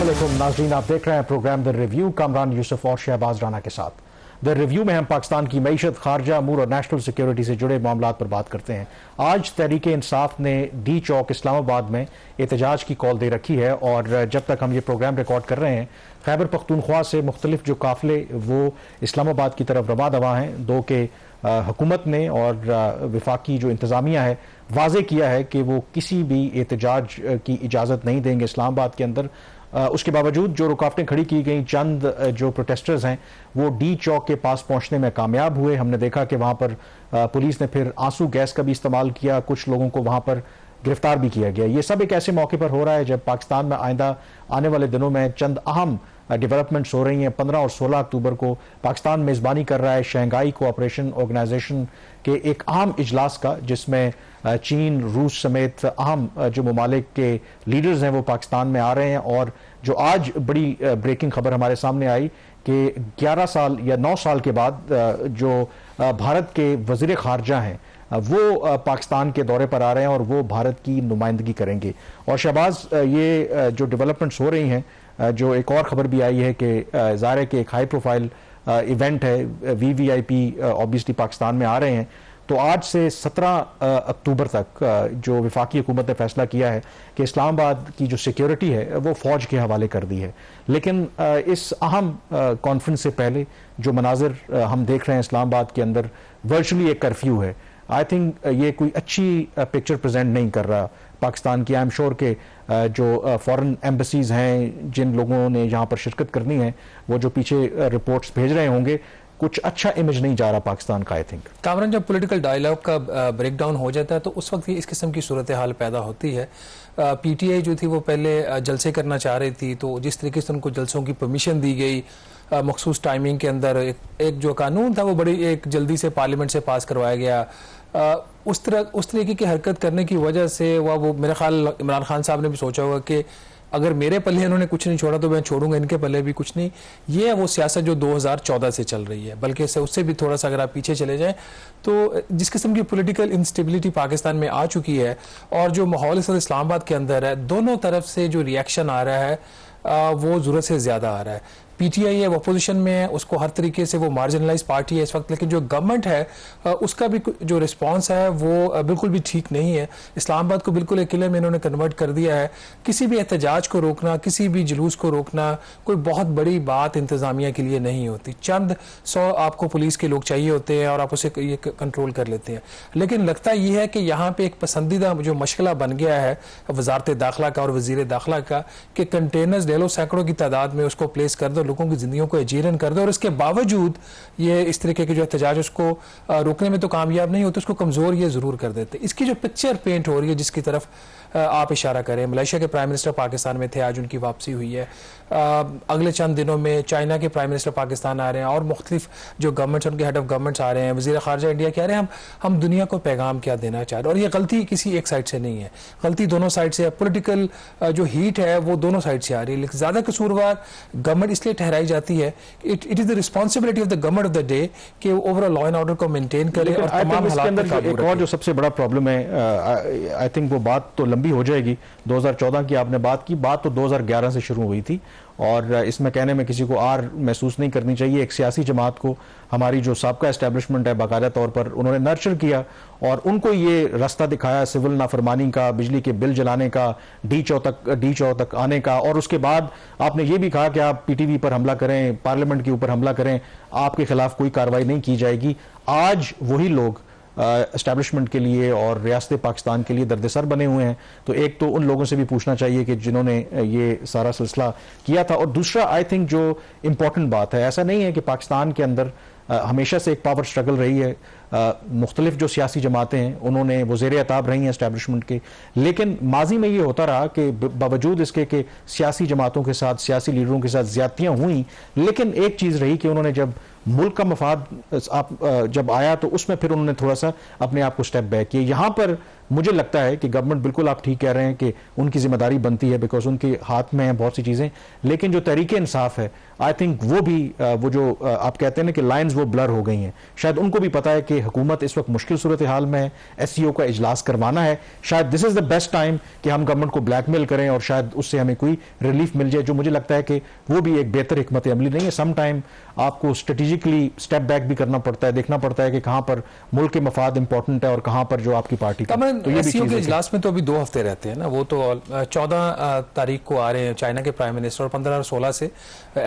अस्सलामुअलैकुम नाज़रीन, आप देख रहे हैं program the review Kamran Yusuf और शहबाज राना के साथ। द रिव्यू में हम पाकिस्तान की मईशत, खारजा अमूर और नेशनल सिक्योरिटी से जुड़े मामलों पर बात करते हैं। आज तहरीक इंसाफ ने डी चौक इस्लामाबाद में एहतजाज की कॉल दे रखी है और जब तक हम ये प्रोग्राम रिकॉर्ड कर रहे हैं, खैबर पख्तूनख्वा से मुख्तलिफ जो काफिले वो इस्लामाबाद की तरफ रवा दवा हैं। दो के हुकूमत ने और विफाकी जो इंतज़ामिया है वाजे किया है कि वो किसी भी एहतजाज की इजाज़त नहीं देंगे इस्लामाबाद के अंदर। उसके बावजूद जो रुकावटें खड़ी की गई, चंद जो प्रोटेस्टर्स हैं वो डी चौक के पास पहुंचने में कामयाब हुए। हमने देखा कि वहां पर पुलिस ने फिर आंसू गैस का भी इस्तेमाल किया, कुछ लोगों को वहां पर गिरफ्तार भी किया गया। ये सब एक ऐसे मौके पर हो रहा है जब पाकिस्तान में आइंदा आने वाले दिनों में चंद अहम डेवलपमेंट्स हो रही हैं। 15 और 16 अक्टूबर को पाकिस्तान मेज़बानी कर रहा है शंघाई कोऑपरेशन ऑर्गेनाइजेशन के एक अहम इजलास का, जिसमें चीन, रूस समेत अहम जो ममालिक के लीडर्स हैं वो पाकिस्तान में आ रहे हैं। और जो आज बड़ी ब्रेकिंग खबर हमारे सामने आई कि 11 साल या 9 साल के बाद जो भारत के वज़ीर खारजा हैं वो पाकिस्तान के दौरे पर आ रहे हैं और वो भारत की नुमाइंदगी करेंगे। और शहबाज, ये जो डेवलपमेंट्स हो रही हैं, जो एक और खबर भी आई है कि ज़ाहिर है कि एक हाई प्रोफाइल इवेंट है, वीवीआईपी ऑब्वियसली पाकिस्तान में आ रहे हैं। तो आज से 17 अक्टूबर तक जो विफाकी हुकूमत ने फैसला किया है कि इस्लामाबाद की जो सिक्योरिटी है वो फौज के हवाले कर दी है। लेकिन इस अहम कॉन्फ्रेंस से पहले जो मनाजिर हम देख रहे हैं इस्लामाबाद के अंदर, वर्चुअली एक कर्फ्यू है। आई थिंक ये कोई अच्छी पिक्चर प्रेजेंट नहीं कर रहा पाकिस्तान की। आई एम श्योर के जो फॉरेन एम्बेसीज हैं, जिन लोगों ने यहाँ पर शिरकत करनी है, वो जो पीछे रिपोर्ट्स भेज रहे होंगे, कुछ अच्छा इमेज नहीं जा रहा पाकिस्तान का। आई थिंक कामरान, जब पॉलिटिकल डायलॉग का ब्रेक डाउन हो जाता है तो उस वक्त इस किस्म की सूरत हाल पैदा होती है। पीटीआई जो थी वो पहले जलसे करना चाह रही थी, तो जिस तरीके से उनको जलसों की परमिशन दी गई मखसूस टाइमिंग के अंदर, एक जो कानून था वो बड़ी एक जल्दी से पार्लियामेंट से पास करवाया गया। उस तरीके की हरकत करने की वजह से वो मेरे ख्याल इमरान खान साहब ने भी सोचा होगा कि अगर मेरे पल्ले इन्होंने कुछ नहीं छोड़ा तो मैं छोड़ूंगा इनके पल्ले भी कुछ नहीं। ये है वो सियासत जो 2014 से चल रही है, बल्कि उससे भी थोड़ा सा अगर आप पीछे चले जाएं तो जिस किस्म की पॉलिटिकल इंस्टेबिलिटी पाकिस्तान में आ चुकी है और जो माहौल इस इस्लामाबाद के अंदर है, दोनों तरफ से जो रिएक्शन आ रहा है वो ज़रूरत से ज़्यादा आ रहा है। पीटीआई है वो अपोजिशन में है, उसको हर तरीके से वो मार्जिनलाइज पार्टी है इस वक्त, लेकिन जो गवर्नमेंट है उसका भी जो रिस्पांस है वो बिल्कुल भी ठीक नहीं है। इस्लामाबाद को बिल्कुल एक किले में इन्होंने कन्वर्ट कर दिया है। किसी भी एहतजाज को रोकना, किसी भी जुलूस को रोकना कोई बहुत बड़ी बात इंतजामिया के लिए नहीं होती। चंद 100 आपको पुलिस के लोग चाहिए होते हैं और आप उसे ये कंट्रोल कर लेते हैं। लेकिन लगता यह है कि यहाँ पे एक पसंदीदा जो मशगला बन गया है वजारत दाखिला का और वजीर दाखिला का कि कंटेनर्स ले लो, सैकड़ों की तादाद में उसको प्लेस कर दो, लोगों की जिंदगियों को अजीरन कर दो, और इसके बावजूद ये इस तरीके के जो एहतजाज उसको रोकने में तो कामयाब नहीं होते, उसको कमजोर ये जरूर कर देते। इसकी जो पिक्चर पेंट हो रही है जिसकी तरफ आप इशारा करें, मलेशिया के प्राइम मिनिस्टर पाकिस्तान में थे, आज उनकी वापसी हुई है। अगले चंद दिनों में चाइना के प्राइम मिनिस्टर पाकिस्तान आ रहे हैं और मुख्तलिफ जो गवर्नमेंट्स, उनके हेड ऑफ गवर्नमेंट्स आ रहे हैं। वज़ीर ख़ारजा इंडिया कह रहे हैं हम दुनिया को पैगाम क्या देना चाह रहे हैं। और ये गलती किसी एक साइड से नहीं है, गलती दोनों साइड से है। पोलिटिकल जो हीट है वो दोनों साइड से आ रही है, लेकिन ज़्यादा कसूरवार गवर्नमेंट इसलिए ठहराई जाती है। It is the responsibility of the government of the day कि ओवरऑल लॉ एंड ऑर्डर को मेंटेन करे और तमाम हालात पर काबू रखे। एक और जो सबसे बड़ा प्रॉब्लम है, आई थिंक वो बात तो लंबी हो जाएगी। 2014 की आपने बात की, बात तो 2011 से शुरू हुई थी और इसमें कहने में किसी को आर महसूस नहीं करनी चाहिए। एक सियासी जमात को हमारी जो साबका एस्टेब्लिशमेंट है बाकायदा तौर पर उन्होंने नर्चर किया और उनको ये रास्ता दिखाया सिविल नाफरमानी का, बिजली के बिल जलाने का, डी चौ तक आने का। और उसके बाद आपने ये भी कहा कि आप पीटीवी पर हमला करें, पार्लियामेंट के ऊपर हमला करें, आपके खिलाफ कोई कार्रवाई नहीं की जाएगी। आज वही लोग एस्टैब्लिशमेंट के लिए और रियासत पाकिस्तान के लिए दर्दसर बने हुए हैं। तो एक तो उन लोगों से भी पूछना चाहिए कि जिन्होंने ये सारा सिलसिला किया था, और दूसरा आई थिंक जो इम्पोर्टेंट बात है, ऐसा नहीं है कि पाकिस्तान के अंदर हमेशा से एक पावर स्ट्रगल रही है। मुख्तलिफ जो सियासी जमातें हैं उन्होंने वज़ीर अताब रही हैं एस्टैब्लिशमेंट के, लेकिन माजी में ये होता रहा कि बावजूद इसके कि सियासी जमातों के साथ, सियासी लीडरों के साथ ज़्यादतियाँ हुई, लेकिन एक चीज़ रही कि उन्होंने जब मुल्क का मफाद जब आया तो उसमें फिर उन्होंने थोड़ा सा अपने आप को स्टेप बैक किया। यहाँ पर मुझे लगता है कि गवर्नमेंट, बिल्कुल आप ठीक कह रहे हैं कि उनकी जिम्मेदारी बनती है, बिकॉज उनके हाथ में है बहुत सी चीज़ें, लेकिन जो तहरीक इंसाफ है, आई थिंक वो भी वो जो आप कहते हैं ना कि लाइंस वो ब्लर हो गई हैं, शायद उनको भी पता है कि हुकूमत इस वक्त मुश्किल सूरत हाल में है, SCO का इजलास करवाना है, शायद this is the best time कि हम गवर्नमेंट को ब्लैकमेल करें और शायद उससे हमें कोई रिलीफ मिल जाए, जो मुझे लगता है कि वो भी एक बेहतर हिकमत अमली नहीं है। सम टाइम आपको स्ट्रेटेजिकली स्टेप बैक भी करना पड़ता है, देखना पड़ता है कि कहां पर मुल्क के मफाद इंपॉर्टेंट है और कहां पर जो आपकी पार्टी का। तो ये SCO के इजलास में तो अभी 2 हफ्ते रहते हैं ना, वो तो 14 तारीख को आ रहे हैं चाइना के प्राइम मिनिस्टर, और 15 और 16 से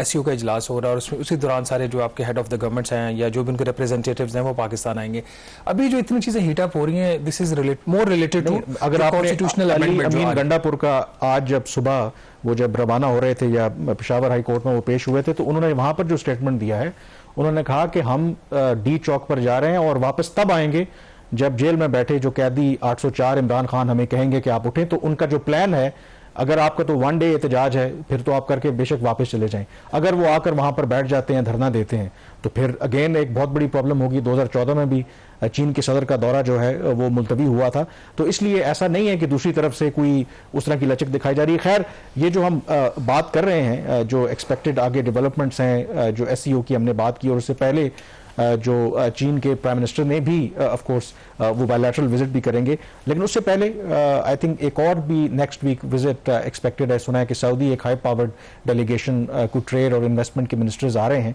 SCO का इजलास हो रहा है, और उसमें उसी दौरान सारे जो आपके हेड ऑफ द गवर्नमेंट्स हैं या जो भी उनके रिप्रेजेंटेटिव्स हैं वो पाकिस्तान आएंगे। अभी जो इतनी चीजें हीट अप हो रही हैं, this is more related to अगर आपने कॉन्स्टिट्यूशनल अमीन गंडापुर का आज जब सुबह वो जब रवाना हो रहे थे या पेशावर हाई कोर्ट में वो पेश हुए थे, तो उन्होंने वहां पर जो स्टेटमेंट दिया है, उन्होंने कहा कि हम डी चौक पर जा रहे हैं और वापस तब आएंगे जब जेल में बैठे जो कैदी 804 इमरान खान हमें कहेंगे कि आप उठें। तो उनका जो प्लान है, अगर आपका तो 1 डे एहतजाज है, फिर तो आप करके बेशक वापस चले जाएं। अगर वो आकर वहां पर बैठ जाते हैं, धरना देते हैं, तो फिर अगेन एक बहुत बड़ी प्रॉब्लम होगी। 2014 में भी चीन के सदर का दौरा जो है वो मुलतवी हुआ था, तो इसलिए ऐसा नहीं है कि दूसरी तरफ से कोई उस तरह की लचक दिखाई जा रही है। खैर, ये जो हम बात कर रहे हैं, जो एक्सपेक्टेड आगे डेवलपमेंट्स हैं, जो SCO की हमने बात की, और उससे पहले जो चीन के प्राइम मिनिस्टर ने भी ऑफ कोर्स वो बायलैटरल विजिट भी करेंगे, लेकिन उससे पहले आई थिंक एक और भी नेक्स्ट वीक विजिट एक्सपेक्टेड है। सुना है कि सऊदी एक हाई पावर्ड डेलीगेशन को ट्रेड और इन्वेस्टमेंट के मिनिस्टर्स आ रहे हैं।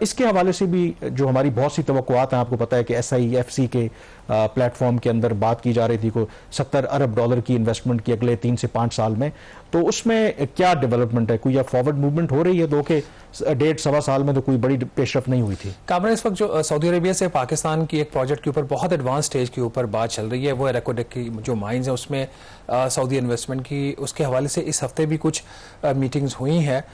इसके हवाले से भी जो हमारी बहुत सी तवक्कुआत हैं, आपको पता है कि SIFC के प्लेटफॉर्म के अंदर बात की जा रही थी को $70 अरब की इन्वेस्टमेंट की अगले 3 से 5 साल में, तो उसमें क्या डेवलपमेंट है? कोई फॉरवर्ड मूवमेंट हो रही है? 2 के 1.5-1.25 साल में तो कोई बड़ी पेशरफ नहीं हुई थी। कामरान, इस वक्त जो सऊदी अरेबिया से पाकिस्तान की एक प्रोजेक्ट के ऊपर बहुत एडवांस स्टेज के ऊपर बात चल रही है, वो रेकोडेक की जो माइंस है उसमें सऊदी इन्वेस्टमेंट की, उसके हवाले से इस हफ्ते भी कुछ मीटिंग्स हुई हैं।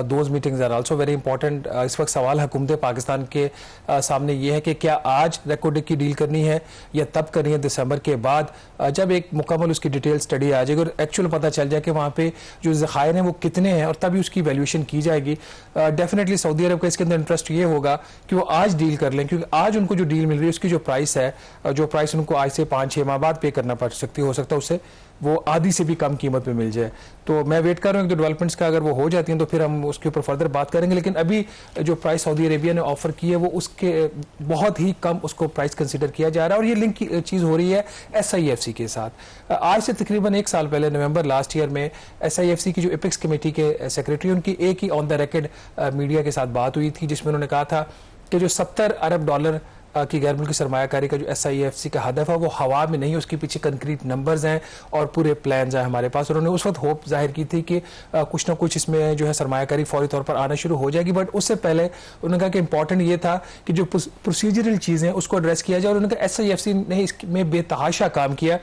Those meetings are also very important. इस वक्त सवाल हुकूमत पाकिस्तान के सामने ये है कि क्या आज रेकोडेक की डील करनी है या तब करनी है दिसंबर के बाद, जब एक मुकम्मल उसकी डिटेल स्टडी आ जाएगी और एक्चुअल पता चल जाए कि वहाँ पे जो ज़खायर हैं वो कितने हैं, और तभी उसकी वैल्यूएशन की जाएगी। डेफिनेटली सऊदी अरब का इसके अंदर इंटरेस्ट ये होगा कि वो आज डील कर लें, क्योंकि आज उनको जो डील मिल रही है उसकी जो प्राइस है, जो प्राइस उनको आज से 5-6 माह बाद पे करना पड़ सकती हो सकता है उससे वो आधी से भी कम कीमत पे मिल जाए। तो मैं वेट कर रहा हूँ कि डेवलपमेंट्स का अगर वो हो जाती हैं तो फिर हम उसके ऊपर फर्दर बात करेंगे, लेकिन अभी जो प्राइस सऊदी अरेबिया ने ऑफर की है वो उसके बहुत ही कम उसको प्राइस कंसीडर किया जा रहा है, और ये लिंक की चीज़ हो रही है SIFC के साथ। आज से तकरीबन 1 साल पहले नवंबर लास्ट ईयर में SIFC की जो एपिक्स कमेटी के सेक्रेटरी, उनकी एक ही ऑन द रिकॉर्ड मीडिया के साथ बात हुई थी, जिसमें उन्होंने कहा था कि जो $70 अरब की गैर मुल्की सरमायाकारी का जो SIFC का हदफ है वो हवा में नहीं, उसके पीछे कंक्रीट नंबर्स हैं और पूरे प्लान्स हैं हमारे पास। उन्होंने उस वक्त होप जाहिर की थी कि कुछ ना कुछ इसमें जो है सरमायाकारी फौरी तौर पर आना शुरू हो जाएगी, बट उससे पहले उन्होंने कहा कि इंपॉर्टेंट ये था कि जो प्रोसीजरल चीज़ें उसको एड्रेस किया जाए, और उन्होंने कहा SIFC ने इसमें बेतहाशा काम किया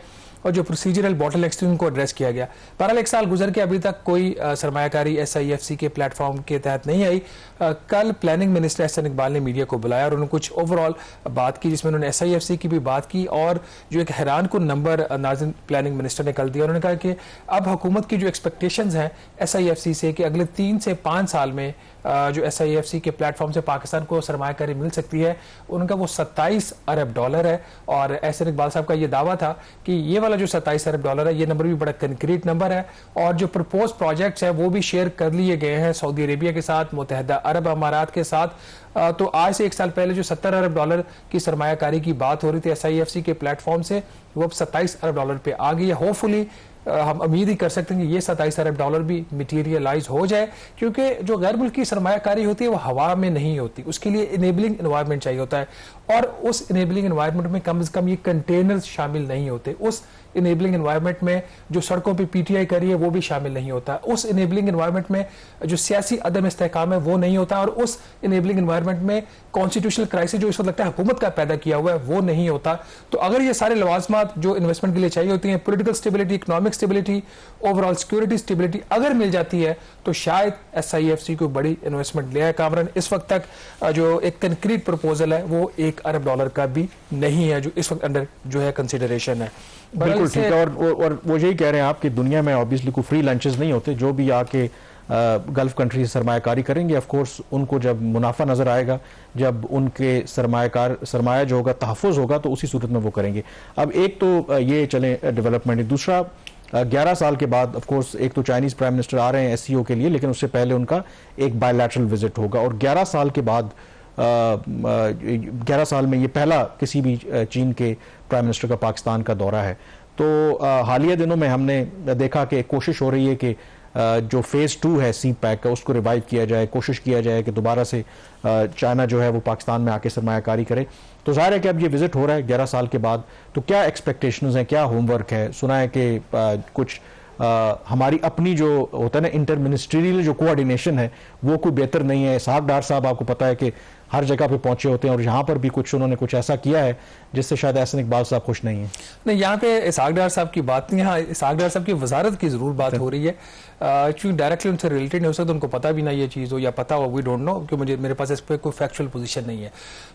और जो प्रोसीजरल बॉटलनेक्स थी उनको एड्रेस किया गया। बहरहाल 1 साल गुजर के अभी तक कोई सरमायाकारी SIFC के प्लेटफॉर्म के तहत नहीं आई। कल प्लानिंग मिनिस्टर एहसन इकबाल ने मीडिया को बुलाया और उन्होंने कुछ ओवरऑल बात की, जिसमें उन्होंने SIFC की भी बात की, और जो एक हैरान कुन नंबर नाज़िम प्लानिंग मिनिस्टर ने कल दिया। उन्होंने कहा कि अब हुकूमत की जो एक्सपेक्टेशंस हैं SIFC से कि अगले 3 से 5 साल में जो SIFC के प्लेटफॉर्म से पाकिस्तान को सरमायाकारी मिल सकती है, उनका वो $27 अरब है। और एहसन इकबाल साहब का ये दावा था कि ये वाला जो $27 अरब है, ये नंबर भी बड़ा कंक्रीट नंबर है, और जो प्रपोज प्रोजेक्ट्स हैं वो भी शेयर कर लिए गए हैं सऊदी अरेबिया के साथ, मुत्तहिदा अरब अमारात के साथ। तो आज से 1 साल पहले जो $70 अरब की सरमायाकारी की बात हो रही थी SIFC के प्लेटफॉर्म से, वो अब $27 अरब पे आ गई है। होपफुली हम उम्मीद ही कर सकते हैं कि ये $27 अरब भी मटीरियलाइज हो जाए, क्योंकि जो गैर मुल्की सरमायाकारी होती है वो हवा में नहीं होती, उसके लिए इनेबलिंग एनवायरनमेंट चाहिए होता है, और उस इनेबलिंग एनवायरनमेंट में कम से कम ये कंटेनर्स शामिल नहीं होते। उस इनेबलिंग एनवायरनमेंट में जो सड़कों पे PTI करी है वो भी शामिल नहीं होता। उस इनेबलिंग एनवायरनमेंट में जो सियासी अदम इस्तेहकाम है वो नहीं होता, और उस इनेबलिंग एनवायरनमेंट में कॉन्स्टिट्यूशनल क्राइसिस जो इस वक्त लगता है हुकूमत का पैदा किया हुआ है वो नहीं होता। तो अगर ये सारे लवाजमात जो इन्वेस्टमेंट के लिए चाहिए होती हैं, political stability, economic stability, overall security stability अगर मिल जाती है, तो शायद SIFC को बड़ी इन्वेस्टमेंट ले आए। कामरान, इस वक्त तक जो एक कंक्रीट प्रपोजल है वो $1 अरब का भी नहीं है जो इस वक्त अंडर जो है कंसिडरेशन है। बिल्कुल ठीक है, और वो यही कह रहे हैं आप कि दुनिया में ऑब्वियसली कोई फ्री लंचेस नहीं होते, जो भी आके गल्फ कंट्री से सरमायाकारी करेंगे। ऑफ कोर्स उनको जब मुनाफा नज़र आएगा, जब उनके सरमाया जो होगा तहफ़्फ़ुज़ होगा, तो उसी सूरत में वो करेंगे। अब एक तो ये चलें डेवलपमेंट, दूसरा 11 साल के बाद ऑफ कोर्स एक तो चाइनीज़ प्राइम मिनिस्टर आ रहे हैं एससीओ के लिए, लेकिन उससे पहले उनका एक बायलैटरल विजिट होगा और 11 साल के बाद 11 साल में ये पहला किसी भी चीन के प्राइम मिनिस्टर का पाकिस्तान का दौरा है। तो हालिया दिनों में हमने देखा कि कोशिश हो रही है कि जो फेज़ 2 है सी पैक का उसको रिवाइव किया जाए, कोशिश किया जाए कि दोबारा से चाइना जो है वो पाकिस्तान में आके सरमायाकारी करे। तो ज़ाहिर है कि अब ये विज़िट हो रहा है 11 साल के बाद, तो क्या एक्सपेक्टेशंस हैं, क्या होमवर्क है? सुना है कि कुछ हमारी अपनी जो होता है ना इंटर मिनिस्ट्रियल जो कोऑर्डिनेशन है वो कोई बेहतर नहीं है। इसहाक डार साहब आपको पता है कि हर जगह पे पहुंचे होते हैं और यहाँ पर भी कुछ उन्होंने कुछ ऐसा किया है जिससे शायद एहसन इकबाल साहब खुश नहीं है। नहीं, यहाँ पे इसहाक डार साहब की बात नहीं, यहाँ इसहाक डार साहब की वजारत की जरूर बात हो रही है, क्योंकि डायरेक्टली उनसे रिलेटेड नहीं हो सकता, उनको पता भी ना ये चीज़ हो या पता हो, वी डोंट नो, क्योंकि मेरे पास इस पर कोई फैक्चुअल पोजीशन नहीं है।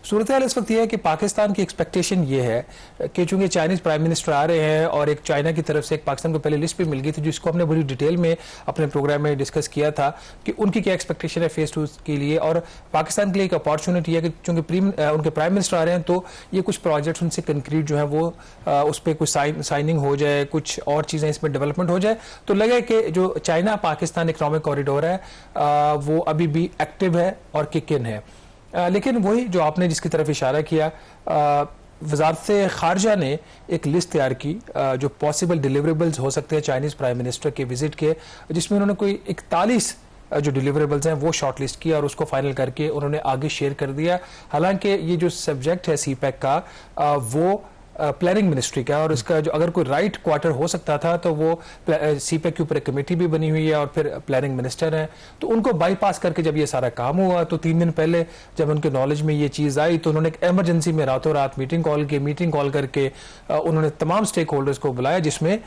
सूरत हाल इस वक्त ये है कि पाकिस्तान की एक्सपेक्टेशन ये है कि चूंकि चाइनीज़ प्राइम मिनिस्टर आ रहे हैं और एक चाइना की तरफ से एक पाकिस्तान को पहले लिस्ट भी मिल गई थी जिसको हमने बड़ी डिटेल में अपने प्रोग्राम में डिस्कस किया था कि उनकी क्या एक्सपेक्टेशन है फेज़ 2 के लिए, और पाकिस्तान के लिए एक अपॉर्चुनिटी है कि चूंकि उनके प्राइम मिनिस्टर आ रहे हैं तो ये कुछ प्रोजेक्ट्स उनसे कंक्रीट जो है वो उस पर कुछ साइनिंग हो जाए, कुछ और चीज़ें इसमें डेवलपमेंट हो जाए, तो लगे कि जो चाइना पाकिस्तान इकोनॉमिक कॉरिडोर है वो अभी भी एक्टिव है और किक इन है। लेकिन वही जो आपने जिसकी तरफ इशारा किया, वजारत खारजा ने एक लिस्ट तैयार की जो पॉसिबल डिलीवरेबल्स हो सकते हैं चाइनीज़ प्राइम मिनिस्टर के विजिट के, जिसमें उन्होंने कोई 41 जो डिलीवरेबल्स हैं वो शॉर्टलिस्ट किया और उसको फाइनल करके उन्होंने आगे शेयर कर दिया। हालांकि ये जो सब्जेक्ट है सी पैक का वो प्लानिंग मिनिस्ट्री का, और इसका जो अगर कोई राइट क्वार्टर हो सकता था तो वो सी पैक के ऊपर एक कमेटी भी बनी हुई है और फिर प्लानिंग मिनिस्टर हैं, तो उनको बाईपास करके जब ये सारा काम हुआ तो 3 दिन पहले जब उनके नॉलेज में ये चीज़ आई तो उन्होंने एक एमरजेंसी में रातों रात मीटिंग कॉल करके उन्होंने तमाम स्टेक होल्डर्स को बुलाया, जिसमें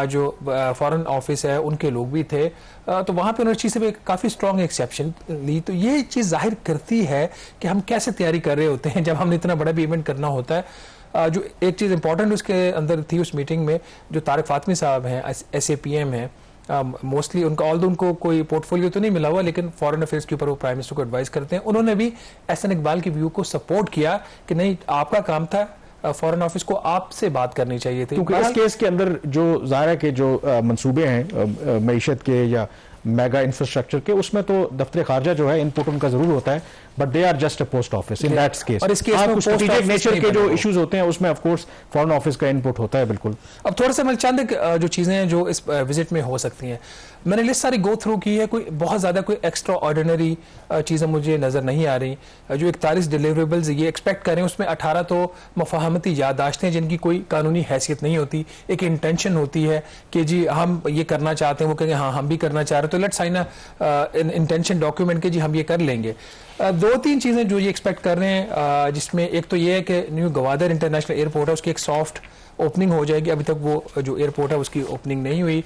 जो फॉरेन ऑफिस है उनके लोग भी थे। तो वहाँ पे उन्होंने चीज़ से काफ़ी स्ट्रॉन्ग एक्सेप्शन ली। तो ये चीज़ जाहिर करती है कि हम कैसे तैयारी कर रहे होते हैं जब हमने इतना बड़ा भी इवेंट करना होता है। जो एक चीज़ इंपॉर्टेंट उसके अंदर थी उस मीटिंग में, जो तारिक फातमी साहब हैं SAPM हैं, मोस्टली उनका ऑल्दो उनको कोई पोर्टफोलियो तो नहीं मिला हुआ लेकिन फॉरेन अफेयर्स के ऊपर वो प्राइम मिनिस्टर को एडवाइस करते हैं, उन्होंने भी एहसन इकबाल की व्यू को सपोर्ट किया कि नहीं आपका काम था, फॉरेन ऑफिस को आपसे बात करनी चाहिए थी। क्योंकि इस केस के अंदर जो ज़ाहिर के जो मंसूबे हैं मईशत के या मेगा इंफ्रास्ट्रक्चर के, उसमें तो दफ्तर खारजा जो है इनपुट उनका जरूर होता है, but they are just a post office in that case. और इस केस में स्ट्रेटेजिक नेचर के जो इश्यूज होते हैं उसमें ऑफ कोर्स फॉरेन ऑफिस का इनपुट होता है। बिल्कुल। अब थोड़ा सा मैं चंद जो चीज़ें हैं जो इस विजिट में हो सकती हैं, मैंने लिस्ट सारी गो थ्रू की है, कोई बहुत ज़्यादा कोई एक्स्ट्रा ऑर्डिनरी चीज़ें मुझे नज़र नहीं आ रही। जो 41 डिलीवरेबल्स ये एक्सपेक्ट करें उसमें 18 तो मफाहमती याददाश्तें जिनकी कोई कानूनी हैसियत नहीं होती, एक इंटेंशन होती है कि जी हम ये करना चाहते हैं, वो कहेंगे हाँ हम भी करना चाह रहे हैं, तो लेट्स साइन इंटेंशन डॉक्यूमेंट के जी हम ये कर लेंगे। 2-3 चीज़ें जो ये एक्सपेक्ट कर रहे हैं, जिसमें एक तो ये है कि न्यू गवादर इंटरनेशनल एयरपोर्ट है उसकी एक सॉफ्ट ओपनिंग हो जाएगी। अभी तक वो जो एयरपोर्ट है उसकी ओपनिंग नहीं हुई,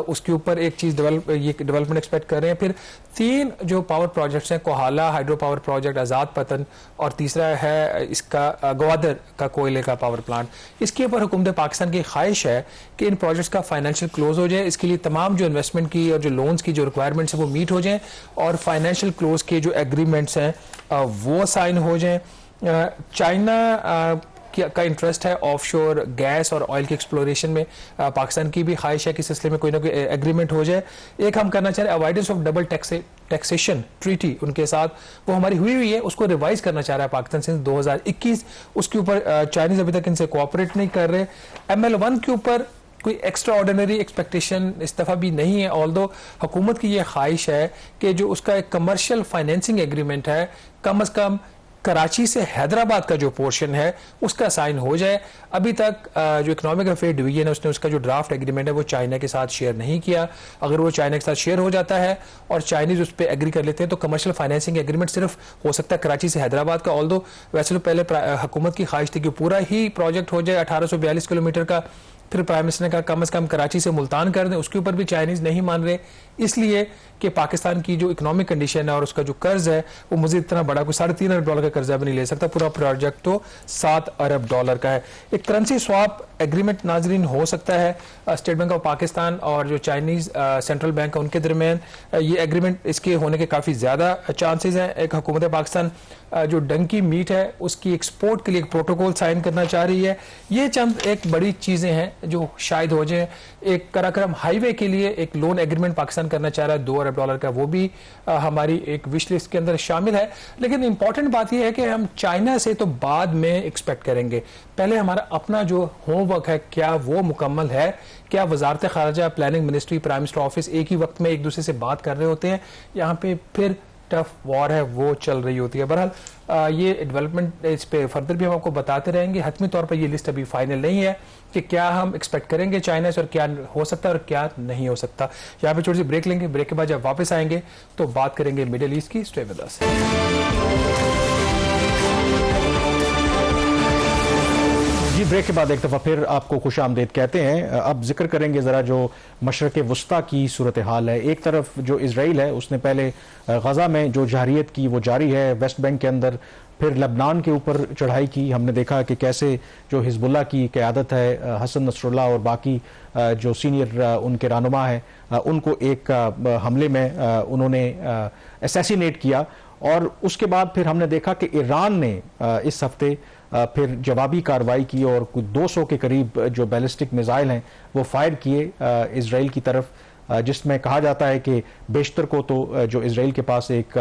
उसके ऊपर एक चीज़ डेवलपमेंट एक्सपेक्ट कर रहे हैं। फिर 3 जो पावर प्रोजेक्ट्स हैं, कोहाला हाइड्रो पावर प्रोजेक्ट, आज़ाद पतन, और तीसरा है इसका गवादर का कोयले का पावर प्लांट। इसके ऊपर हुकूमत पाकिस्तान की ख्वाहिश है कि इन प्रोजेक्ट्स का फाइनेंशियल क्लोज हो जाए, इसके लिए तमाम जो इन्वेस्टमेंट की और जो लोन्स की जो रिक्वायरमेंट्स हैं वो मीट हो जाएँ और फाइनेंशियल क्लोज के जो एग्रीमेंट्स हैं वो साइन हो जाएँ। चाइना का इंटरेस्ट है ऑफशोर गैस और ऑयल के एक्सप्लोरेशन में, पाकिस्तान की भी ख्वाहिश है कि इस सिलसिले में कोई ना कोई एग्रीमेंट हो जाए। एक हम करना चाह रहे हैं avoidance of double taxation treaty उनके साथ, वो हमारी हुई है, उसको रिवाइज करना चाह रहा है पाकिस्तान सिंस 2021। उसके ऊपर चाइनीज अभी तक इनसे कोऑपरेट नहीं कर रहे। ML1 के ऊपर कोई एक्स्ट्रा ऑर्डिनरी एक्सपेक्टेशन इस दफ़ा भी नहीं है, ऑल्दो हुकूमत की ये ख्वाहिश है कि जो उसका एक कमर्शियल फाइनेंसिंग एग्रीमेंट है कम अज़ कम कराची से हैदराबाद का जो पोर्शन है उसका साइन हो जाए। अभी तक जो इकोनॉमिक अफेयर डिवीजन है उसने उसका जो ड्राफ्ट एग्रीमेंट है वो चाइना के साथ शेयर नहीं किया। अगर वो चाइना के साथ शेयर हो जाता है और चाइनीज उस पर एग्री कर लेते हैं तो कमर्शियल फाइनेंसिंग एग्रीमेंट सिर्फ हो सकता है कराची से हैदराबाद का। ऑल्दो वैसे तो पहले हुकूमत की ख्वाहिश थी कि पूरा ही प्रोजेक्ट हो जाए 1842 किलोमीटर का, फिर प्राइम मिनिस्टर ने कहा कम से कम कराची से मुल्तान कर दें, उसके ऊपर भी चाइनीज नहीं मान रहे, इसलिए कि पाकिस्तान की जो इकोनॉमिक कंडीशन है और उसका जो कर्ज है वो मजीद इतना बड़ा, कोई $3.5 अरब का कर्जा भी नहीं ले सकता, पूरा प्रोजेक्ट तो $7 अरब का है। एक करेंसी स्वैप एग्रीमेंट नाजरीन हो सकता है स्टेट बैंक ऑफ पाकिस्तान और जो चाइनीज सेंट्रल बैंक है उनके दरमियान, ये एग्रीमेंट इसके होने के काफ़ी ज़्यादा चांसेस हैं। एक हुकूमत पाकिस्तान जो डंकी मीट है उसकी एक्सपोर्ट के लिए एक प्रोटोकॉल साइन करना चाह रही है। ये चंद एक बड़ी चीज़ें हैं जो शायद हो जाए। एक कराक्रम हाईवे के लिए एक लोन एग्रीमेंट पाकिस्तान करना चाह रहा है $2 अरब का, वो भी हमारी एक विश लिस्ट के अंदर शामिल है। लेकिन इंपॉर्टेंट बात यह है कि हम चाइना से तो बाद में एक्सपेक्ट करेंगे, पहले हमारा अपना जो होमवर्क है क्या वो मुकम्मल है, क्या वजारत खारजा, planning ministry, prime minister office एक ही वक्त में एक दूसरे से बात कर रहे होते हैं, यहाँ पे फिर टफ वॉर है वो चल रही होती है। बहरहाल ये डेवलपमेंट इस पे फर्दर भी हम आपको बताते रहेंगे। हतमी तौर पर ये लिस्ट अभी फाइनल नहीं है कि क्या हम एक्सपेक्ट करेंगे चाइना से और क्या हो सकता है और क्या नहीं हो सकता। यहाँ पे छोटी सी ब्रेक लेंगे, ब्रेक के बाद जब वापस आएंगे तो बात करेंगे मिडिल ईस्ट की। Stay with us. जी, ब्रेक के बाद एक दफ़ा फिर आपको खुश आमदेद कहते हैं। अब जिक्र करेंगे ज़रा जो मशरक़ वस्ता की सूरत हाल है। एक तरफ जो इसराइल है उसने पहले गज़ा में जो जहारियत की वो जारी है, वेस्ट बैंक के अंदर, फिर लबनान के ऊपर चढ़ाई की। हमने देखा कि कैसे जो हिजबुल्लाह की क़यादत है, हसन नसरुल्लाह और बाकी जो सीनियर उनके रहनुमा हैं, उनको एक हमले में उन्होंने असैसिनेट किया। और उसके बाद फिर हमने देखा कि ईरान ने इस हफ्ते फिर जवाबी कार्रवाई की और कुछ 200 के करीब जो बैलिस्टिक मिसाइल हैं वो फायर किए इसराइल की तरफ, जिसमें कहा जाता है कि बेशतर को तो जो इसराइल के पास एक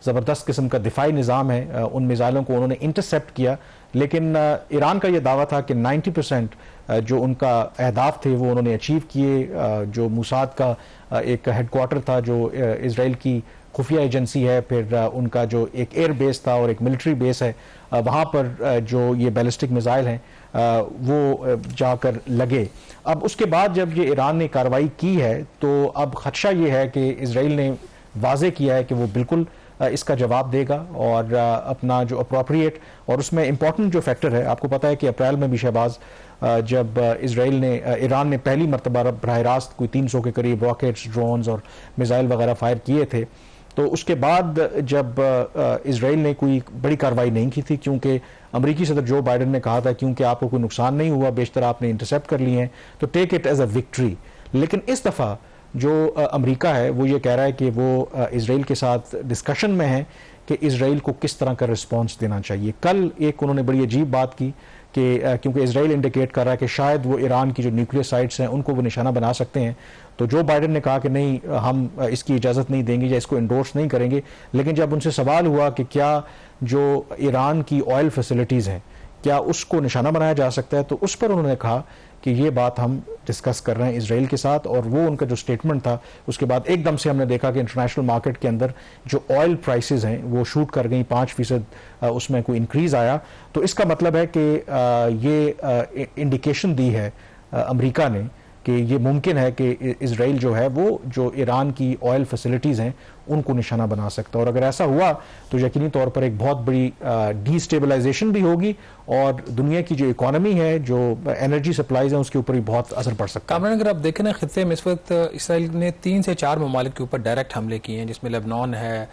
ज़बरदस्त किस्म का दिफाई निज़ाम है, उन मिसाइलों को उन्होंने इंटरसेप्ट किया। लेकिन ईरान का ये दावा था कि 90% जो उनका अहदाफ थे वो उन्होंने अचीव किए। जो मूसाद का एक हेडक्वार्टर था जो इसराइल की खुफिया एजेंसी है, फिर उनका जो एक एयर बेस था और एक मिलिट्री बेस है, वहाँ पर जो ये बैलिस्टिक मिसाइल हैं वो जाकर लगे। अब उसके बाद जब ये ईरान ने कार्रवाई की है तो अब खदशा ये है कि इसराइल ने वाजे किया है कि वो बिल्कुल इसका जवाब देगा और अपना जो अप्रोप्रिएट, और उसमें इम्पॉर्टेंट जो फैक्टर है, आपको पता है कि अप्रैल में भी शहबाज जब ईरान ने पहली मरतबा बराह रास्त कोई 300 के करीब रॉकेट्स, ड्रोन्स और मिसाइल वगैरह फायर किए थे, तो उसके बाद जब इसराइल ने कोई बड़ी कार्रवाई नहीं की थी, क्योंकि अमरीकी सदर जो बाइडन ने कहा था क्योंकि आपको कोई नुकसान नहीं हुआ, बेशतर आपने इंटरसेप्ट कर लिए हैं, तो take it as a victory. लेकिन इस दफ़ा जो अमरीका है वो ये कह रहा है कि वो इसराइल के साथ डिस्कशन में है कि इसराइल को किस तरह का रिस्पॉन्स देना चाहिए। कल एक उन्होंने बड़ी अजीब बात की कि क्योंकि इसराइल इंडिकेट कर रहा है कि शायद वो ईरान की जो न्यूक्लियर साइट्स हैं उनको वो निशाना बना सकते हैं, तो जो बाइडन ने कहा कि नहीं, हम इसकी इजाज़त नहीं देंगे या इसको इंडोर्स नहीं करेंगे। लेकिन जब उनसे सवाल हुआ कि क्या जो ईरान की ऑयल फैसिलिटीज़ हैं क्या उसको निशाना बनाया जा सकता है, तो उस पर उन्होंने कहा कि ये बात हम डिस्कस कर रहे हैं इसराइल के साथ। और वो उनका जो स्टेटमेंट था उसके बाद एकदम से हमने देखा कि इंटरनेशनल मार्केट के अंदर जो ऑयल प्राइसेस हैं वो शूट कर गई, 5% उसमें कोई इंक्रीज़ आया। तो इसका मतलब है कि ये इंडिकेशन दी है अमेरिका ने कि ये मुमकिन है कि इसराइल जो है वो जो ईरान की ऑयल फैसिलिटीज़ हैं उनको निशाना बना सकता है। और अगर ऐसा हुआ तो यकीनी तौर पर एक बहुत बड़ी डीस्टेबलाइजेशन भी होगी और दुनिया की जो इकोनॉमी है, जो एनर्जी सप्लाईज हैं, उसके ऊपर भी बहुत असर पड़ सकता है। कामरान, अगर आप देखें ना, खित्ते में इस वक्त इसराइल ने 3 से 4 ममालिक के ऊपर डायरेक्ट हमले किए हैं, जिसमें लेबनान है।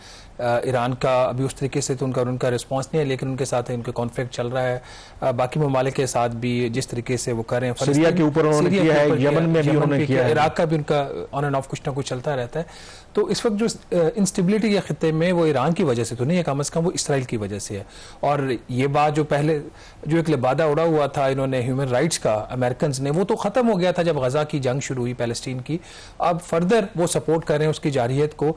ईरान का अभी उस तरीके से तो उनका रिस्पांस नहीं है, लेकिन उनके साथ उनके कॉन्फ्लिक्ट चल रहा है। बाकी ममालिक के साथ भी जिस तरीके से वो कर रहे हैं, सीरिया के ऊपर उन्होंने किया है, यमन में भी उन्होंने किया है, इराक का भी उनका ऑन एंड ऑफ कुछ ना कुछ चलता रहता है। तो इस वक्त जो इंस्टेबिलिटी के खित्ते में वो ईरान की वजह से तो नहीं है, कम अज़ कम वो इसराइल की वजह से है। और ये बात जो पहले जो एक लिबादा उड़ा हुआ था इन्होंने ह्यूमन राइट्स का अमेरिकन ने, वो तो ख़त्म हो गया था जब गजा की जंग शुरू हुई पैलेस्टीन की। अब फर्दर वो सपोर्ट कर रहे हैं उसकी जारियत को।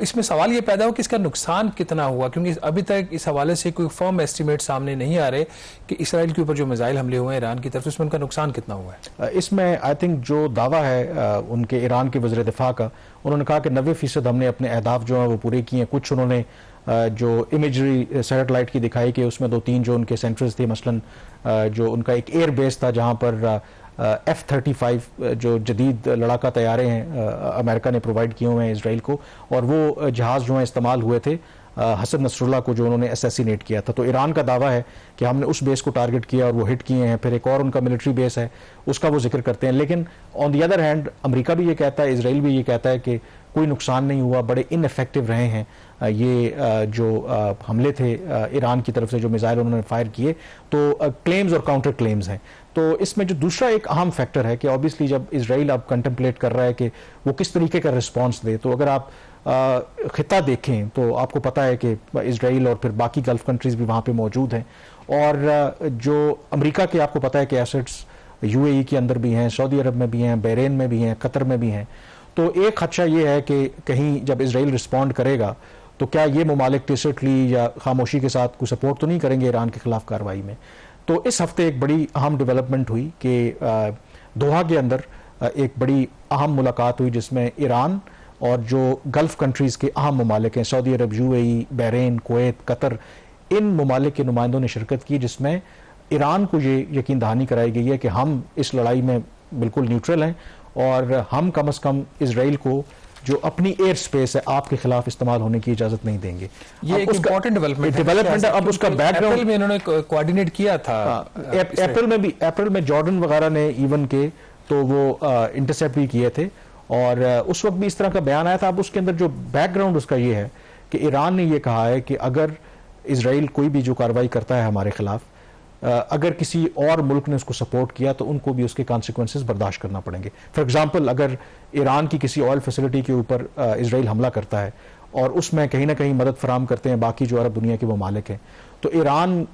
इसमें सवाल ये पैदा हो कि इसका नुकसान कितना हुआ, क्योंकि अभी तक इस हवाले से कोई फर्म एस्टिमेट सामने नहीं आ रहे कि इसराइल के ऊपर जो मिसाइल हमले हुए हैं ईरान की तरफ, उसमें उनका नुकसान कितना हुआ है। इसमें आई थिंक जो दावा है उनके ईरान के वज़ीर दिफा का, उन्होंने कहा कि 90% हमने अपने अहदाफ जो हैं वो पूरे किए हैं। कुछ उन्होंने जो इमेजरी सैटेलाइट की दिखाई कि उसमें 2-3 जो उनके सेंटर्स थे, मसलन जो उनका एक एयर बेस था जहाँ पर F-35 जो जदीद लड़ाका तैयारे हैं अमेरिका ने प्रोवाइड किए हुए हैं इसराइल को, और वो जहाज़ जो हैं इस्तेमाल हुए थे हसन नसरुल्लाह को जो उन्होंने असैसिनेट किया था। तो ईरान का दावा है कि हमने उस बेस को टारगेट किया और वो हिट किए हैं। फिर एक और उनका मिलिट्री बेस है, उसका वो जिक्र करते हैं। लेकिन on the other hand America भी ये कहता है, इसराइल भी ये कहता है कि कोई नुकसान नहीं हुआ, बड़े इनइफेक्टिव रहे हैं ये जो हमले थे ईरान की तरफ से, जो मिसाइल उन्होंने फायर किए। तो क्लेम्स और काउंटर क्लेम्स हैं। तो इसमें जो दूसरा एक अहम फैक्टर है कि ऑब्वियसली जब इसराइल अब कंटेम्पलेट कर रहा है कि वो किस तरीके का रिस्पॉन्स दे, तो अगर आप खिता देखें तो आपको पता है कि इसराइल और फिर बाकी गल्फ कंट्रीज भी वहाँ पे मौजूद हैं। और जो अमेरिका के आपको पता है कि एसेट्स यूएई के अंदर भी हैं, सऊदी अरब में भी हैं, बहरीन में भी हैं, कतर में भी हैं। तो एक खदशा ये है कि कहीं जब इसराइल रिस्पॉन्ड करेगा तो क्या ये ममालिक टिसटली या खामोशी के साथ कोई सपोर्ट तो नहीं करेंगे ईरान के खिलाफ कार्रवाई में। तो इस हफ्ते एक बड़ी अहम डेवलपमेंट हुई कि दोहा के अंदर एक बड़ी अहम मुलाकात हुई जिसमें ईरान और जो गल्फ कंट्रीज़ के अहम ममालिक हैं, सऊदी अरब, यूएई, बहरीन, कुवैत, कतर, इन ममालिक के नुमाइंदों ने शिरकत की, जिसमें ईरान को ये यकीन दहानी कराई गई है कि हम इस लड़ाई में बिल्कुल न्यूट्रल हैं और हम कम अज़ कम इसराइल को जो अपनी एयर स्पेस है आपके खिलाफ इस्तेमाल होने की इजाजत नहीं देंगे। ये एक इंपॉर्टेंट डेवलपमेंट है। अब उसका बैकग्राउंड में इन्होंने कोऑर्डिनेट किया था। अप्रैल में जॉर्डन वगैरह ने इवन के तो वो इंटरसेप्ट भी किए थे और उस वक्त भी इस तरह का बयान आया था। अब उसके अंदर जो बैकग्राउंड उसका ये है कि ईरान ने ये कहा है कि अगर इसराइल कोई भी जो कार्रवाई करता है हमारे खिलाफ, अगर किसी और मुल्क ने उसको सपोर्ट किया तो उनको भी उसके कॉन्सिक्वेंसेस बर्दाश्त करना पड़ेंगे। फॉर एग्जांपल, अगर ईरान की किसी ऑयल फैसिलिटी के ऊपर इसराइल हमला करता है और उसमें कहीं ना कहीं मदद फराम करते हैं बाकी जो अरब दुनिया के ममालिक हैं, तो Iran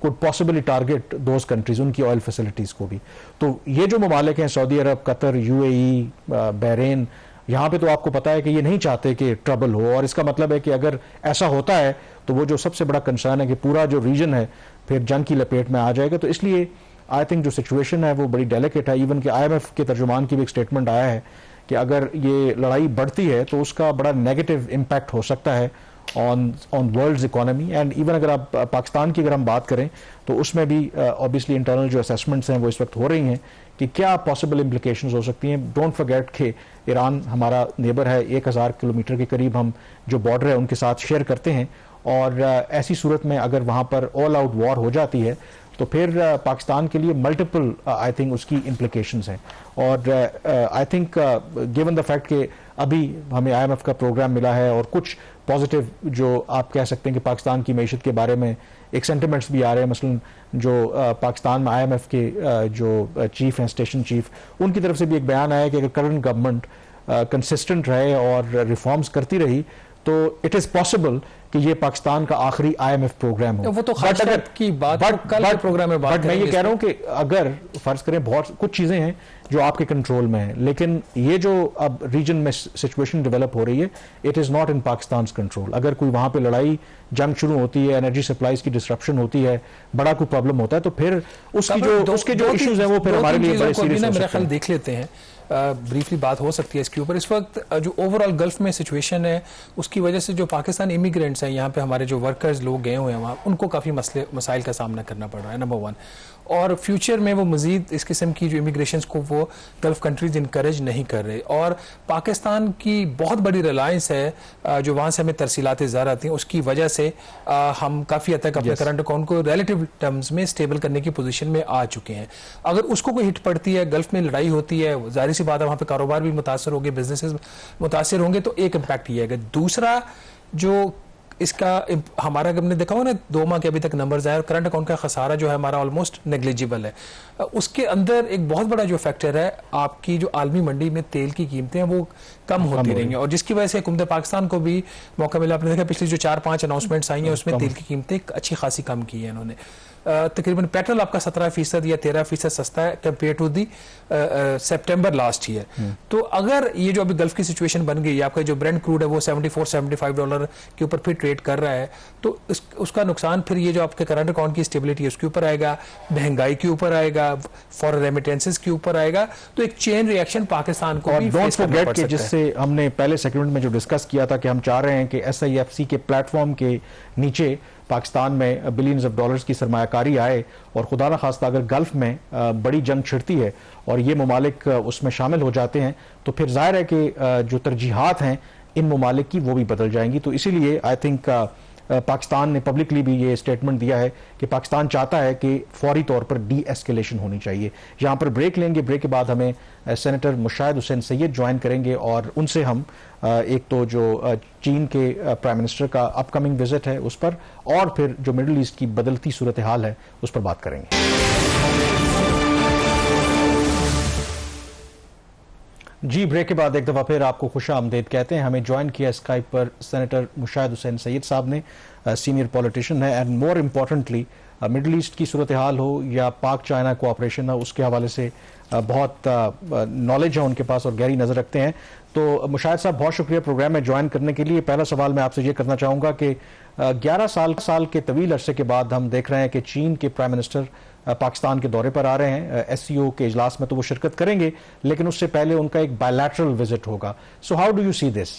could possibly target those countries, उनकी ऑयल फैसिलिटीज़ को भी। तो ये जो ममालिक हैं, सऊदी अरब, कतर, यूएई, बहरीन, यहाँ पे तो आपको पता है कि ये नहीं चाहते कि ट्रबल हो। और इसका मतलब है कि अगर ऐसा होता है तो वो जो सबसे बड़ा कंसर्न है कि पूरा जो रीजन है फिर जंग की लपेट में आ जाएगा। तो इसलिए आई थिंक जो सिचुएशन है वो बड़ी डेलिकेट है। इवन कि IMF के तर्जुमान की भी एक स्टेटमेंट आया है कि अगर ये लड़ाई बढ़ती है तो उसका बड़ा नेगेटिव इम्पैक्ट हो सकता है on world's economy. And even अगर आप पाकिस्तान की अगर हम बात करें तो उसमें भी ऑब्वियसली इंटरनल जो असेसमेंट्स हैं वो इस वक्त हो रही हैं कि क्या पॉसिबल इम्प्लीकेशंस हो सकती हैं। डोंट फॉरगेट कि ईरान हमारा नेबर है, 1000 किलोमीटर के करीब हम जो बॉर्डर है उनके साथ शेयर करते हैं। और ऐसी सूरत में अगर वहाँ पर ऑल आउट वॉर हो जाती है तो फिर पाकिस्तान के लिए मल्टीपल आई थिंक उसकी इम्प्लीकेशंस हैं। और I think given the fact कि अभी हमें IMF का प्रोग्राम मिला है और कुछ पॉजिटिव जो आप कह सकते हैं कि पाकिस्तान की मैशत के बारे में एक सेंटिमेंट्स भी आ रहे हैं। मसलन जो पाकिस्तान में IMF के जो चीफ हैं, स्टेशन चीफ, उनकी तरफ से भी एक बयान आया कि अगर करंट गवर्नमेंट कंसिस्टेंट रहे और रिफॉर्म्स करती रही तो इट इज़ पॉसिबल कि ये पाकिस्तान का आखिरी IMF प्रोग्राम हो। वो तो खासतौर की बात कल के प्रोग्राम में बात मैं ये कह रहा हूँ कि अगर फर्ज करें बहुत कुछ चीज़ें हैं जो आपके कंट्रोल में है, लेकिन ये जो अब रीजन में सिचुएशन डेवलप हो रही है, it is not in Pakistan control. अगर कोई वहाँ पे लड़ाई जंग शुरू होती है, एनर्जी सप्लाईज की डिस्ट्रप्शन होती है, बड़ा कोई प्रॉब्लम होता है, तो फिर उसके जो इश्यूज हैं वो फिर हमारे लिए बड़े सीरियस हो सकते हैं। देख लेते हैं, ब्रीफली बात हो सकती है इसके ऊपर। इस वक्त जो ओवरऑल गल्फ में सिचुएशन है उसकी वजह से जो पाकिस्तान इमिग्रेंट्स हैं यहाँ पे, हमारे जो वर्कर्स लोग गए हुए हैं वहाँ, उनको काफ़ी मसाइल का सामना करना पड़ रहा है, नंबर 1। और फ्यूचर में वो मजीद इस किस्म की जो इमिग्रेशन को वो गल्फ कंट्रीज इनकरेज नहीं कर रहे। और पाकिस्तान की बहुत बड़ी रिलायंस है जो वहाँ से हमें तरसीलात ज़र आती हैं, उसकी वजह से हम काफ़ी हद तक अपने करंट अकाउंट को रिलेटिव टर्म्स में स्टेबल करने की पोजीशन में आ चुके हैं। अगर उसको कोई हिट पड़ती है, गल्फ में लड़ाई होती है, जाहिर सी बात है वहाँ पे कारोबार भी मुतासर होंगे, बिजनेसेस मुतासर होंगे, तो एक इम्पैक्ट ये है। दूसरा जो इसका हमारा अगर हमने देखा हो ना 2 माह के अभी तक नंबर्स आए और करंट अकाउंट का खसारा जो है हमारा ऑलमोस्ट नेग्लिजिबल है। उसके अंदर एक बहुत बड़ा जो फैक्टर है, आपकी जो आलमी मंडी में तेल की कीमतें हैं वो कम होती रही हैं और जिसकी वजह से हुकूमत पाकिस्तान को भी मौका मिला। आपने देखा पिछली जो 4-5 अनाउंसमेंट्स आई हैं उसमें तेल की कीमतें अच्छी खासी कम की है इन्होंने। तकरीबन पेट्रोल आपका 17% या 13% सस्ता है compare to the September last year. तो अगर ये जो अभी गल्फ की सिचुएशन बन गई, आपका जो ब्रेंट क्रूड है वो $74-75 के ऊपर फिर ट्रेड कर रहा है, तो उसका नुकसान फिर ये जो आपके करंट अकाउंट की स्टेबिलिटी है उसके ऊपर आएगा, महंगाई के ऊपर आएगा, फॉरेन रेमिटेंसेस के ऊपर आएगा। तो एक चेन रिएक्शन पाकिस्तान को भी फेस करना पड़ सकता है। जिससे हमने पहले सेगमेंट में जो डिस्कस किया था कि हम चाह रहे हैं कि SIFC के प्लेटफॉर्म के नीचे पाकिस्तान में बिलियंस ऑफ डॉलर्स की सरमायाकारी आए और खुदा न खास्ता अगर गल्फ में बड़ी जंग छिड़ती है और ये ममालिक उसमें शामिल हो जाते हैं तो फिर जाहिर है कि जो तरजीहात हैं इन ममालिक की वो भी बदल जाएंगी। तो इसीलिए आई थिंक पाकिस्तान ने पब्लिकली भी ये स्टेटमेंट दिया है कि पाकिस्तान चाहता है कि फौरी तौर पर डी एस्केलेशन होनी चाहिए। यहाँ पर ब्रेक लेंगे, ब्रेक के बाद हमें सेनेटर मुशाहिद हुसैन सैयद ज्वाइन करेंगे और उनसे हम एक तो जो चीन के प्राइम मिनिस्टर का अपकमिंग विजिट है उस पर, और फिर जो मिडिल ईस्ट की बदलती सूरत हाल है उस पर बात करेंगे। जी, ब्रेक के बाद एक दफ़ा फिर आपको खुश आमदेद कहते हैं। हमें ज्वाइन किया स्काइप पर सेनेटर मुशाहिद हुसैन सैयद साहब ने, सीनियर पॉलिटिशियन है, and more importantly middle East की सूरत हाल हो या पाक चाइना कोऑपरेशन हो, उसके हवाले से बहुत नॉलेज है उनके पास और गहरी नज़र रखते हैं। तो मुशाहिद साहब, बहुत शुक्रिया प्रोग्राम में ज्वाइन करने के लिए। पहला सवाल मैं आपसे ये करना चाहूँगा कि 11 साल के तवील अरसे के बाद हम देख रहे हैं कि चीन के प्राइम मिनिस्टर पाकिस्तान के दौरे पर आ रहे हैं। SCO के इजलास में तो वो शिरकत करेंगे, लेकिन उससे पहले उनका एक बायलैटरल विजिट होगा। So how do you see this?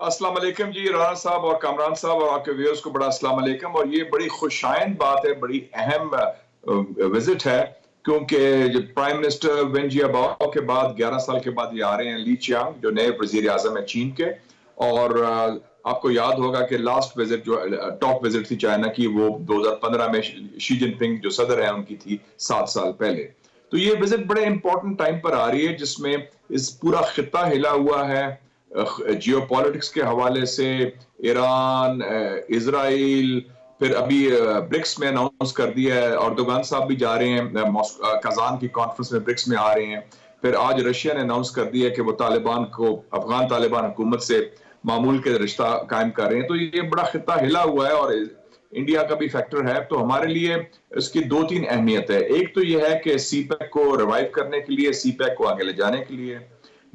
अस्सलाम वालेकुम जी, राना साहब और कामरान साहब और आपके व्यूअर्स को बड़ा अस्सलाम वालेकुम। और ये बड़ी खुशाइंद बात है, बड़ी अहम विजिट है, क्योंकि प्राइम मिनिस्टर वेन जियाबाओ के बाद 11 साल के बाद ये आ रहे हैं ली चियांग, जो नए वजीर आजम है चीन के। और आपको याद होगा कि लास्ट विजिट जो टॉप विजिट थी चाइना की, वो 2015 में शी जिनपिंग जो सदर है उनकी थी 7 साल पहले। तो ये विजिट बड़े इंपॉर्टेंट टाइम पर आ रही है, जिसमें इस पूरा खिता हिला हुआ है जियोपॉलिटिक्स के हवाले से। ईरान, इजराइल, फिर अभी ब्रिक्स में अनाउंस कर दिया है, अर्दोगान साहब भी जा रहे हैं, कजान की कॉन्फ्रेंस में ब्रिक्स में आ रहे हैं। फिर आज रशिया ने अनाउंस कर दिया है कि वो तालिबान को, अफगान तालिबान हुकूमत से मामूल के रिश्ता कायम कर रहे हैं। तो ये बड़ा खिता हिला हुआ है और इंडिया का भी फैक्टर है। तो हमारे लिए इसकी 2-3 अहमियत है। एक तो ये है कि सीपैक को रिवाइव करने के लिए, सीपैक को आगे ले जाने के लिए।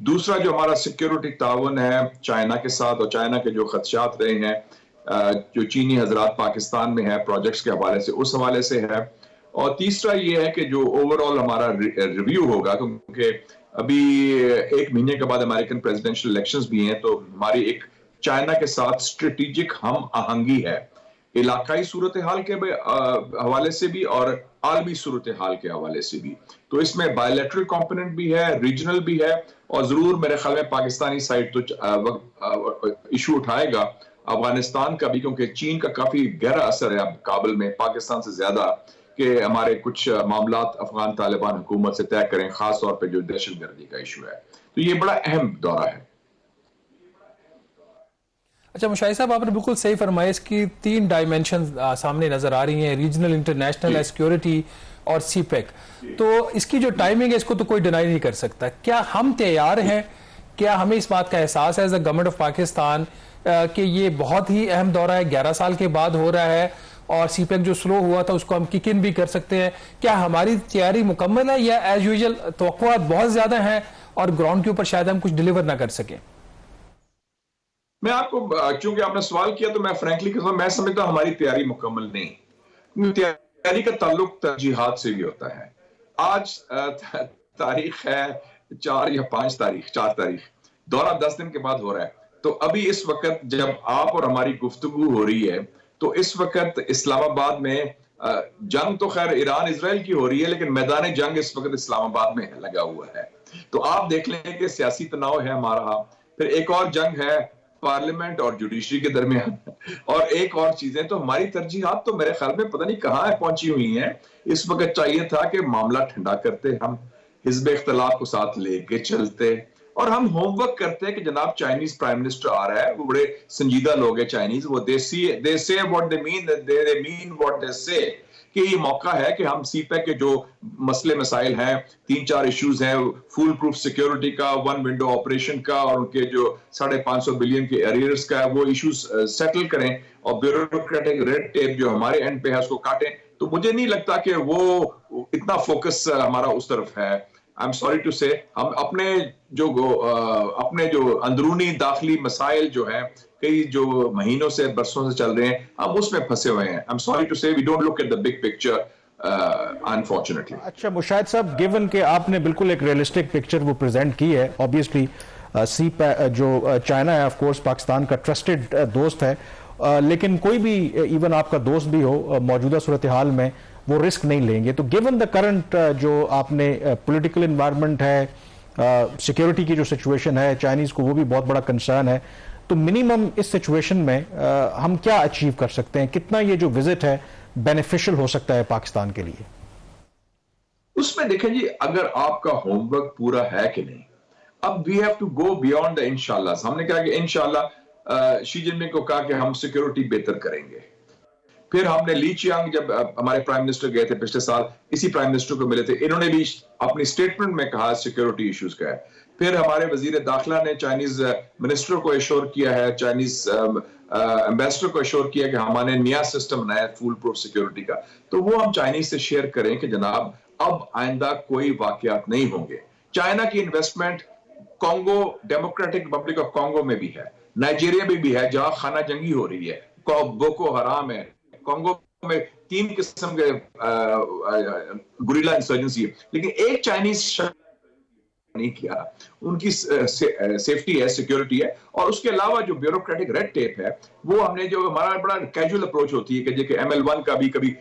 दूसरा जो हमारा सिक्योरिटी ताउन है चाइना के साथ, और चाइना के जो खदशात रहे हैं जो चीनी हजरात पाकिस्तान में है प्रोजेक्ट्स के हवाले से, उस हवाले से है। और तीसरा ये है कि जो ओवरऑल हमारा रिव्यू होगा, क्योंकि अभी 1 महीने के बाद अमेरिकन प्रेसिडेंशियल इलेक्शंस भी हैं, तो हमारी एक चाइना के साथ स्ट्रेटेजिक हम आहंगी है, इलाकाई सूरत हाल के हवाले से भी और आलमी सूरत हाल के हवाले से भी। तो इसमें बायलैटरल कंपोनेंट भी है, रीजनल भी है, और जरूर मेरे ख्याल में पाकिस्तानी साइड तो इशू उठाएगा अफगानिस्तान का भी, क्योंकि चीन का काफी गहरा असर है अब काबुल में पाकिस्तान से ज्यादा, कि हमारे कुछ मामलात अफगान तालिबान हुकूमत से तय करें, खास तौर पे जो दहशतगर्दी का इशू है। तो ये बड़ा अहम दौरा है। अच्छा मुशाहिद साहब, आपने बिल्कुल सही फरमाया, इसकी 3 डायमेंशन सामने नजर आ रही हैं, रीजनल, इंटरनेशनल, सिक्योरिटी और सीपैक। तो इसकी जो टाइमिंग है इसको तो कोई डिनाई नहीं कर सकता। क्या हम तैयार हैं? क्या हमें इस बात का एहसास है as a government of Pakistan कि ये बहुत ही अहम दौरा है, 11 साल के बाद हो रहा है, और सीपैक जो स्लो हुआ था उसको हम किक इन भी कर सकते हैं? क्या हमारी तैयारी मुकम्मल है, या एज यूजुअल तवक्कुआत बहुत ज्यादा हैं और ग्राउंड के ऊपर शायद हम कुछ डिलीवर ना कर सकें? मैं आपको, क्योंकि आपने सवाल किया, तो मैं फ्रैंकली कहता हूं, मैं समझता हूं हमारी तैयारी मुकम्मल नहीं। तैयारी का ताल्लुक तरजीहात से भी होता है। आज तारीख है 4 या 5 तारीख, 4 तारीख, दौरा 10 दिन के बाद हो रहा है। तो अभी इस वक्त जब आप और हमारी गुफ्तगू हो रही है, तो इस वक्त इस्लामाबाद में जंग तो खैर ईरान इजराइल की हो रही है, लेकिन मैदान जंग इस वक्त इस्लामाबाद में लगा हुआ है। तो आप देख लें कि सियासी तनाव है हमारा, फिर एक और जंग है पार्लियामेंट और जुडिशरी के दरमियान, और एक और चीजें। तो हमारी तरजीहात तो मेरे ख्याल में पता नहीं कहां पहुंची हुई हैं। इस वक्त चाहिए था कि मामला ठंडा करते, हम हिज़्ब इख्तिलाफ को साथ लेके चलते, और हम होमवर्क करते हैं कि जनाब चाइनीज प्राइम मिनिस्टर आ रहा है, वो बड़े संजीदा लोग हैं चाइनीज, वो दे से what they mean, they mean what they से, कि ये मौका है कि हम सीपैक के जो मसले मसाइल हैं, 3-4 इश्यूज हैं, फुल प्रूफ सिक्योरिटी का, 1 विंडो ऑपरेशन का, और उनके जो 550 बिलियन के एरियर्स का है, वो इश्यूज सेटल करें, और ब्यूरोक्रेटिक रेड टेप जो हमारे एंड पे है उसको काटें। तो मुझे नहीं लगता कि वो इतना फोकस हमारा उस तरफ है। आई एम सॉरी टू से, हम अपने जो अंदरूनी दाखिली मसाइल जो है, कई जो महीनों से बरसों से चल रहे हैं, हम उसमें फंसे हुए हैं। I am sorry to say, we don't look at the big picture unfortunately. अच्छा मुशाहिद साहब, गिवन कि आपने बिल्कुल एक रियलिस्टिक पिक्चर वो प्रेजेंट की है, ऑब्वियसली जो चाइना है ऑफ कोर्स पाकिस्तान का ट्रस्टेड दोस्त है, लेकिन कोई भी इवन आपका दोस्त भी हो मौजूदा सूरत हाल में वो रिस्क नहीं लेंगे। तो गिवन द करंट जो आपने पॉलिटिकल इन्वायरमेंट है, सिक्योरिटी की जो सिचुएशन है चाइनीज़ को वो भी बहुत बड़ा कंसर्न है, तो मिनिमम इस सिचुएशन में हम क्या अचीव कर सकते हैं? कितना ये जो विजिट है बेनिफिशियल हो सकता है पाकिस्तान के लिए? उसमें देखें जी, अगर आपका होमवर्क पूरा है कि नहीं, अब we have to go beyond the इंशाल्लाह। हमने कहा कि इंशाल्लाह शी जिनपिंग को कहा कि हम सिक्योरिटी बेहतर करेंगे। फिर हमने ली चियांग, जब हमारे प्राइम मिनिस्टर गए थे पिछले साल, इसी प्राइम मिनिस्टर को मिले थे, इन्होंने भी अपनी स्टेटमेंट में कहा सिक्योरिटी इश्यूज का है। फिर हमारे वजीर दाखिला ने चाइनीज मिनिस्टर को एश्योर किया है, चाइनीज एम्बेसडर को एश्योर किया कि हमारे नया सिस्टम बनाया फुल प्रूफ सिक्योरिटी का। तो वो हम चाइनीज से शेयर करें कि जनाब अब आइंदा कोई वाकयात नहीं होंगे। चाइना की investment Congo, democratic Republic of Congo में भी है, नाइजीरिया में भी है जहां खाना जंगी हो रही है, बोको हराम है, कॉन्गो में 3 किस्म के गुरिल्ला इंसर्जेंसी है, लेकिन एक चाइनीज नहीं किया। उनकी सेफ्टी है, सिक्योरिटी है, और उसके अलावा जो ब्यूरोक्रेटिक रेड टेप है वो हमने, जो हमारा बड़ा कैजुअल अप्रोच होती है कि जैसे ML1 का भी कभी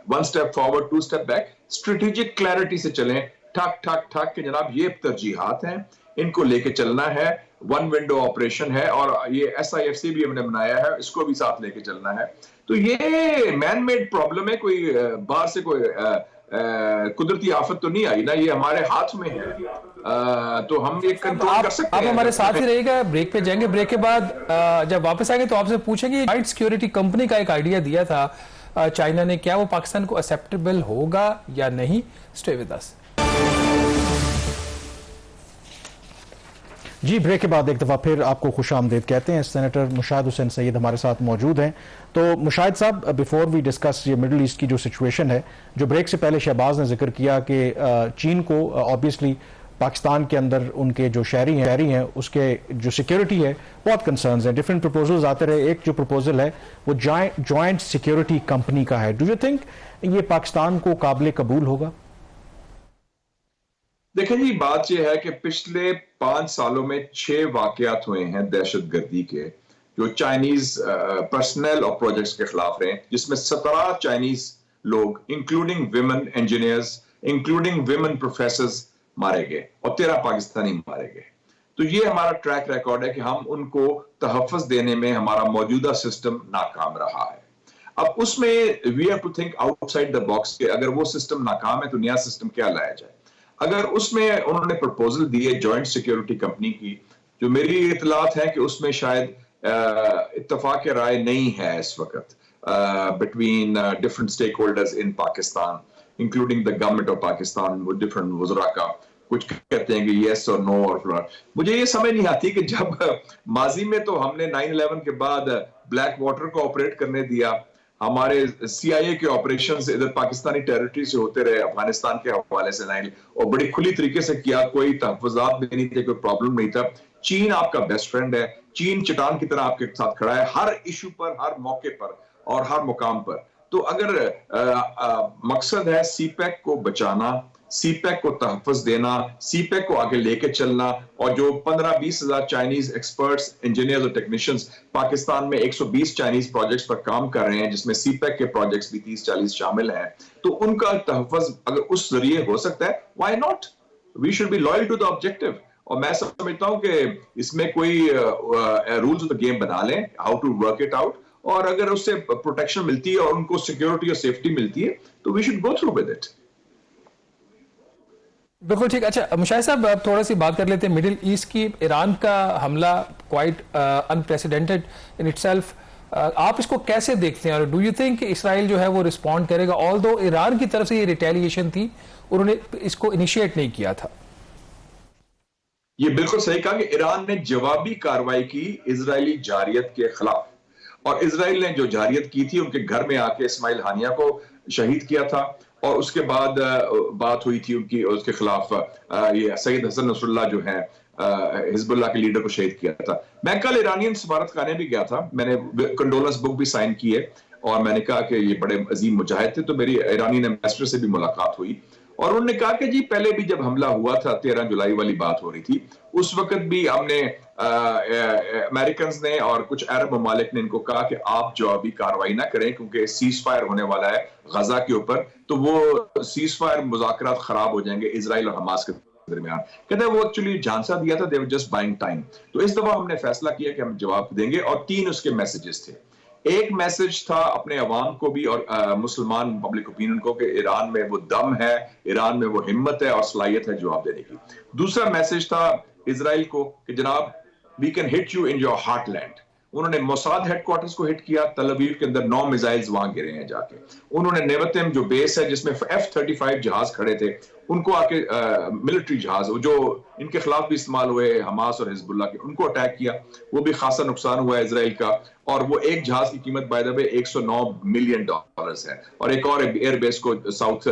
1 step forward 2 step back, strategic clarity से चलें, ठक ठक ठक के जनाब ये तरजीहात हैं, इनको लेके चलना है, 1 विंडो ऑपरेशन है, और ये SIFC भी हमने बनाया है, इसको भी साथ लेके चलना है। तो ये मैन मेड प्रॉब्लम है, कोई बाहर से कोई कुदरती आफत तो नहीं आई ना, ये हमारे हाथ में है। तो हम ये कंट्रोल कर सकते हैं। आप हमारे साथ ही रहेगा, ब्रेक पे जाएंगे, ब्रेक के बाद जब वापस आएंगे तो आपसे पूछेंगे नाइट सिक्योरिटी कंपनी का एक आइडिया दिया था चाइना ने, क्या वो पाकिस्तान को एक्सेप्टेबल होगा या नहीं? Stay with us. जी, ब्रेक के बाद एक दफ़ा फिर आपको खुश आमदीद कहते हैं। सेनेटर मुशाहिद हुसैन सैयद हमारे साथ मौजूद हैं। तो मुशाहिद साहब, बिफोर वी डिस्कस ये मिडल ईस्ट की जो सिचुएशन है, जो ब्रेक से पहले शहबाज ने जिक्र किया कि चीन को ऑब्वियसली पाकिस्तान के अंदर उनके जो शहरी हैं उसके जो सिक्योरिटी है बहुत कंसर्न्स हैं, डिफरेंट प्रपोजल्स आते रहे। एक जो प्रपोजल है वो जॉइंट सिक्योरिटी कंपनी का है। डू यू थिंक ये पाकिस्तान को काबिल कबूल होगा? देखिए जी, बात यह है कि पिछले 5 सालों में 6 वाकयात हुए हैं दहशतगर्दी के, जो चाइनीज पर्सनल और प्रोजेक्ट्स के खिलाफ रहे, जिसमें 17 चाइनीज लोग including women engineers, including women professors मारे गए और 13 पाकिस्तानी मारे गए। तो ये हमारा ट्रैक रिकॉर्ड है कि हम उनको तहफ़्फ़ुज़ देने में हमारा मौजूदा सिस्टम नाकाम रहा है। अब उसमें we have to think outside the box के अगर वो सिस्टम नाकाम है तो नया सिस्टम क्या लाया जाए। अगर उसमें उन्होंने प्रपोजल दिए जॉइंट सिक्योरिटी कंपनी की, जो मेरी इतलात है कि उसमें शायद इत्तफाक राय नहीं है इस वक्त between different stakeholders in Pakistan, including the government of Pakistan, वो डिफरेंट वज़रा का कुछ कहते हैं कि यस और नो, और मुझे ये समझ नहीं आती कि जब माजी में तो हमने 9/11 के बाद ब्लैक वाटर को ऑपरेट करने दिया, हमारे CIA के ऑपरेशंस इधर पाकिस्तानी टेरिटरी से होते रहे अफगानिस्तान के हवाले से, और बड़ी खुली तरीके से किया, कोई तहफ़्फ़ुज़ात भी नहीं थे, कोई प्रॉब्लम नहीं था। चीन आपका बेस्ट फ्रेंड है, चीन चट्टान की तरह आपके साथ खड़ा है हर इशू पर, हर मौके पर और हर मुकाम पर। तो अगर मकसद है CPEC को बचाना, CPEC को तहफ़्फ़ुज़ देना, CPEC को आगे लेके चलना, और जो 15-20 हजार चाइनीज एक्सपर्ट्स, इंजीनियर्स और टेक्नीशियंस पाकिस्तान में 120 चाइनीज प्रोजेक्ट्स पर काम कर रहे हैं, जिसमें CPEC के प्रोजेक्ट्स भी 30-40 शामिल हैं, तो उनका तहफ़्फ़ुज़ अगर उस जरिए हो सकता है, why not? We should be loyal to the objective. और मैं समझता हूं कि इसमें कोई रूल्स ऑफ द गेम बना लें, how to work it out, और अगर उससे प्रोटेक्शन मिलती है और उनको सिक्योरिटी और सेफ्टी मिलती है तो we should go through with it. बिल्कुल ठीक। अच्छा मुशाहिद साहब, अब थोड़ा सी बात कर लेते हैं मिडिल ईस्ट की। ईरान का हमला क्वाइट अनप्रेसिडेंटेड इन इटसेल्फ, आप इसको कैसे देखते हैं, और डू यू थिंक इसराइल जो है वो रिस्पॉन्ड करेगा? ऑल्दो ईरान की तरफ से ये रिटेलिएशन थी, उन्होंने इसको इनिशिएट नहीं किया था। ये बिल्कुल सही कहा कि ईरान ने जवाबी कार्रवाई की इजरायली जारियत के खिलाफ, और इजराइल ने जो जारियत की थी उनके घर में आके इस्माइल हानिया को शहीद किया था, और उसके बाद बात हुई थी उनकी, उसके खिलाफ ये सईद हसन नसरुल्लाह जो है हिजबुल्लाह के लीडर को शहीद किया था। मैं कल ईरानियन सफारत खाने भी गया था, मैंने कंडोलेंस बुक भी साइन की है, और मैंने कहा कि ये बड़े अजीम मुजाहिद थे। तो मेरी ईरानियन एम्बेसडर से भी मुलाकात हुई, और उन्होंने कहा कि जी पहले भी जब हमला हुआ था 13 जुलाई वाली बात हो रही थी, उस वक्त भी हमने अमेरिकन ने और कुछ अरब ममालिक ने इनको कहा कि आप जवाबी कार्रवाई ना करें, क्योंकि सीज फायर होने वाला है गजा के ऊपर, तो वो सीज फायर मुज़ाकरात खराब हो जाएंगे इजराइल और हमास के दरमियान। कहते हैं वो एक्चुअली झांसा दिया था, दे वर जस्ट बाइंग टाइम। तो इस दफा हमने फैसला किया कि हम जवाब देंगे, और 3 उसके मैसेजेस थे। एक मैसेज था अपने अवाम को भी और मुसलमान पब्लिक ओपिनियन को कि ईरान में वो दम है, ईरान में वो हिम्मत है और सलाहियत है जवाब देने की। दूसरा मैसेज था इजराइल को कि जनाब we can hit you in your heartland. उन्होंने मोसाद हेडक्वार्टर्स को हिट किया, तल अवीव के अंदर 9 मिसाइल्स वहां गिरे हैं जाके। उन्होंने नेवतिम जो बेस है जिसमें F-35 जहाज खड़े थे, उनको आके मिलिट्री जहाज जो इनके खिलाफ भी इस्तेमाल हुए हमास और हिजबुल्लाह के, उनको अटैक किया। वो भी खासा नुकसान हुआ है इजराइल का, और वो एक जहाज की कीमत बाय द वे $109 मिलियन है। और एक और एयरबेस को साउथ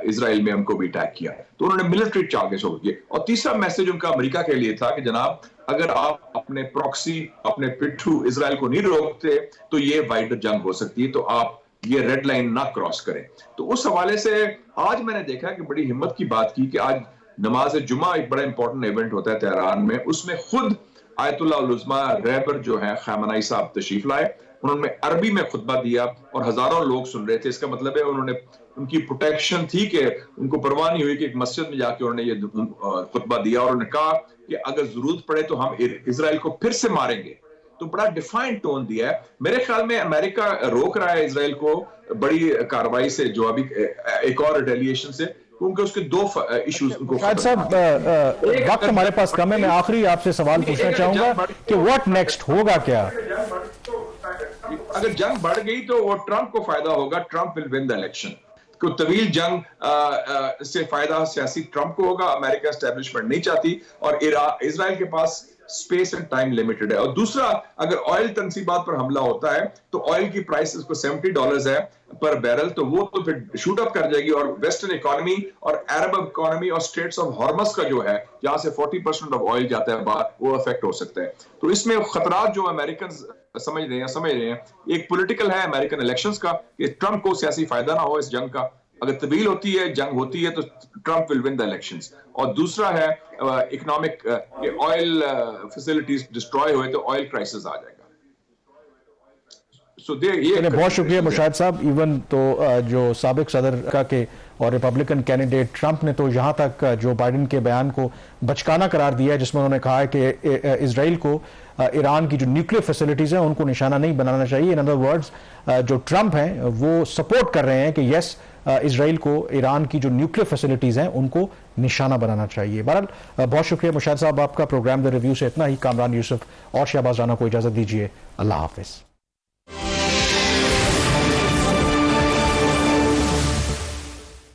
इजराइल में उनको भी अटैक किया। तो उन्होंने मिलिट्री टारगेट्स हो गए। और तीसरा मैसेज उनका अमेरिका के लिए था कि जनाब अगर आप अपने प्रॉक्सी, अपने पिट्ठू इजराइल को नहीं रोकते तो ये वाइडर जंग हो सकती है, तो आप ये रेड लाइन ना क्रॉस करें। तो उस हवाले से आज मैंने देखा कि बड़ी हिम्मत की बात की कि आज नमाज जुमा एक बड़ा इंपॉर्टेंट इवेंट होता है तेहरान में, उसमें खुद आयतुल्लाह उल उज़्मा रहबर जो है खामनाई साहब तशरीफ लाए। उन्होंने अरबी में खुतबा दिया और हजारों लोग सुन रहे थे। इसका मतलब है उन्होंने, उनकी प्रोटेक्शन थी कि उनको परवाह नहीं हुई कि एक मस्जिद में जाके उन्होंने ये खुतबा दिया, और उन्होंने कहा कि अगर जरूरत पड़े तो हम इजराइल को फिर से मारेंगे। तो बड़ा डिफाइंड टोन दिया है। मेरे ख्याल में अमेरिका रोक रहा है इजराइल को बड़ी कार्रवाई से, जो अभी एक और रिटेलिएशन से, क्योंकि उसके 2 इश्यूज उनको। शायद साहब वक्त हमारे पास कम है, मैं आखिरी आपसे सवाल पूछना चाहूंगा कि व्हाट नेक्स्ट होगा क्या? अगर जंग बढ़ गई तो वो ट्रंप को फायदा होगा, Trump will win the election. को तवील जंग से फायदा सियासी ट्रंप को होगा, अमेरिका एस्टेब्लिशमेंट नहीं चाहती, और इजराइल के पास स्पेस एंड टाइम लिमिटेड है। और दूसरा, अगर ऑयल तनसीबात पर हमला होता है तो ऑयल की प्राइस को $70 है पर बैरल, तो वो तो फिर शूट अप कर जाएगी, और वेस्टर्न इकोनॉमी और अरब इकोनॉमी और स्टेट्स ऑफ हॉर्मस का जो है, जहां से 40% ऑफ ऑयल जाता है बाहर, वो अफेक्ट हो सकता है। तो इसमें खतरात जो अमेरिकन समझ रहे हैं, एक पॉलिटिकल है अमेरिकन इलेक्शंस का, कि ट्रंप को सियासी फायदा ना हो इस जंग का। अगर तवील होती है, जंग होती है, तो Trump will win the elections. और दूसरा है इकोनॉमिक, ऑयल फैसिलिटीज डिस्ट्रॉय हुए तो ऑयल क्राइसिस आ जाएगा। ये बहुत शुक्रिया मुशाहिद साहब। इवन तो जो साबिक सदर का के और रिपब्लिकन कैंडिडेट ट्रंप ने तो यहाँ तक जो बाइडेन के बयान को बचकाना करार दिया है, जिसमें उन्होंने कहा है कि इजराइल को ईरान की जो न्यूक्लियर फैसिलिटीज हैं उनको निशाना नहीं बनाना चाहिए। इन अदर वर्ड्स, जो ट्रंप हैं वो सपोर्ट कर रहे हैं कि यस, इजराइल को ईरान की जो न्यूक्लियर फैसिलिटीज हैं उनको निशाना बनाना चाहिए। बहरहाल बहुत शुक्रिया मुशाहिद साहब आपका। प्रोग्राम द रिव्यू से इतना ही। कामरान यूसुफ और शहबाज राना को इजाजत दीजिए। अल्लाह हाफिज।